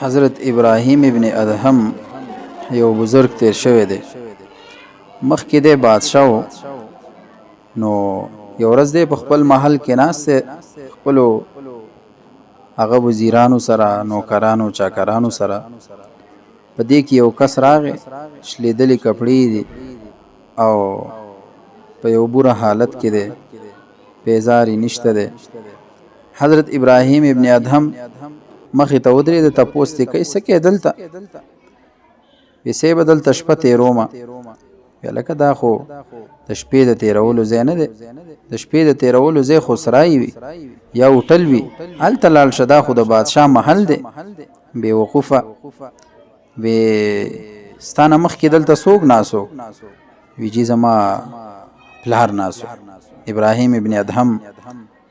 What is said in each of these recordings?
حضرت ابراهیم ابن ادهم یو بزرگ تیر شوی دی. مخکې دی بادشاه نو یو ورځ دی په خپل محل کې ناست خپلو هغه وزیرانو سره نوکرانو چاکرانو سره په دې کې یو کس راغی شلیدلې کپړې دي او په یو بوره حالت کې دی پیزاري نشته دی. حضرت ابراهیم ابن ادهم مخې ته ودرېد تپوس یې کوي څه کې دلته پیسې به دلته شپه تېرومه ویې لکه دا خو د شپې د تېرولو ځای نه دی د شپې د تېرولو ځای خو سرای وي یا هوټل وي هلته لاړ شه دا خو د بادشاه محل دی. بېوقوفه وی ستا نه مخکې دلته څوک ناسو وی جي زما پلار ناسو. ابراهیم ابن ادهم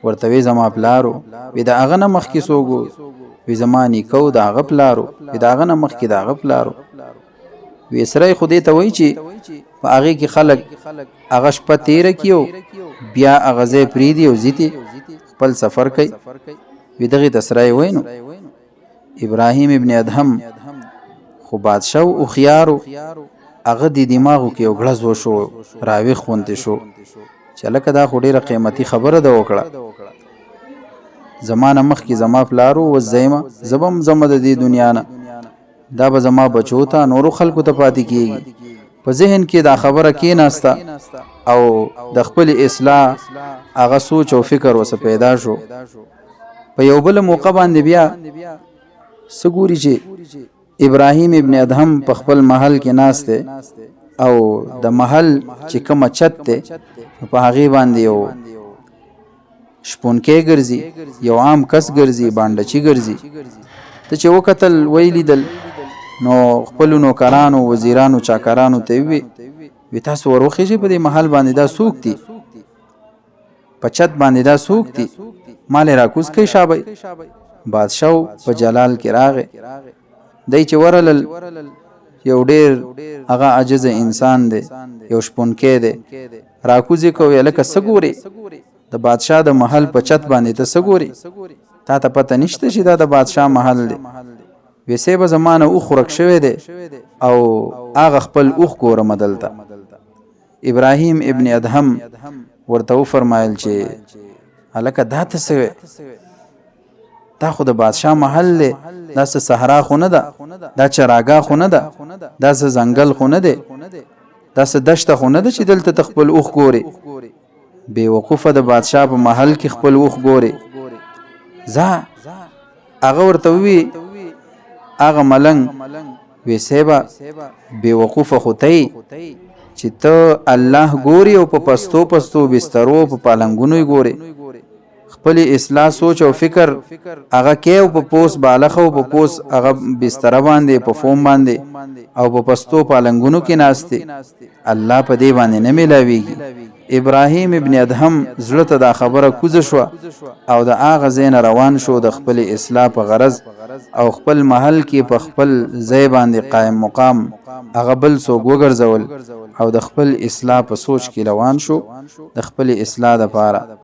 ورته وی زما پلارو وی د هغه نه مخکې څوک وی زما نیکه د هغه پلارو وی د هغه نه مخکې د هغه پلارو وی سړی خو دې ته وایي چې په هغې کې خلک هغه شپه تېره کړي او بیا هغه ځای پرېږدي او ځي خپل سفر کوي وی دغې ته سړی وایي نو ابراهیم ابن ادهم خو بادشاه و هوښیار و هغه د دماغو کې یو ګړز وشو راویښ غوندې شو چې هلکه دا خو ډېره قیمتي خبره ده وکړه زما نه مخکې زما پلارو اوس زه یمه زه به هم ځمه د دې دنیا نه دا به زما بچو ته نورو خلکو ته پاتې کېږي. په ذهن کې دا خبره کېناسته او د خپل اصلاح هغه سوچ او فکر ورسه پیدا شو. په یو بله موقع باندې بیا څه ګوري چې ابراهیم ابن ادهم په خپل محل کې ناست دی او د محل چې کومه چت دی په هغې باندې یو شپونکی ګرځي یو عام کس ګرځي بانډچي ګرځي. ته چې وکتل ویې لیدل نو خپلو نوکرانو وزیرانو چاکرانو ته وی تاسو ور وخېږئ په دې محل باندې دا څوک دي په چت باندې دا څوک دي مال یې راکوز کوي شابئ. بادشاه په جلال کې راغی دی چې ورلل یو ډېر هغه عاجزه انسان دی یو شپونکی دی راکوز یې کوي هلکه څه ګورې د بادشاه د محل په چت باندې ته څه ګورې تا ته پته نشته چې دا د بادشاه محل دی ویسې به زما نه اوښ ورک شوی دی او هغه خپل اوښ ګورمه دلته. ابراهیم ابن ادهم ورته وفرمایل چې هلکه دا ته څه وی دا خو د بادشاه محل دی دا څه صحرا خو نه ده دا چراګاه خو نه ده دا څه ځنګل خو نه دی دا څه دشته خو نه ده چې دلته ته خپل اوښ ګورې بېوقوفه د بادشاه په محل کې خپل اوښ ګورې ځه هغه ورته ووي هغه ملنګ وی صیبه بېوقوفه خو ته چې ته الله ګوري او په پستو پستو بسترو په پالنګونو یې ګورې خپل اصلاح سوچ او فکر هغه کې او په پوس بالغه او په پوس هغه بستره باندې په فوم باندې او په پستو پالنګونو کې ناستې الله په دې باندې نه میلاویږي. ابراهیم ابن ادهم زړه ته دا خبره کوزه شوه او د هغه ځای نه روان شو د خپل اصلاح په غرض او خپل محل کې په خپل ځای باندې قائم مقام هغه بل څوک وګرځول او د خپل اصلاح په سوچ کې روان شو د خپل اصلاح دپاره.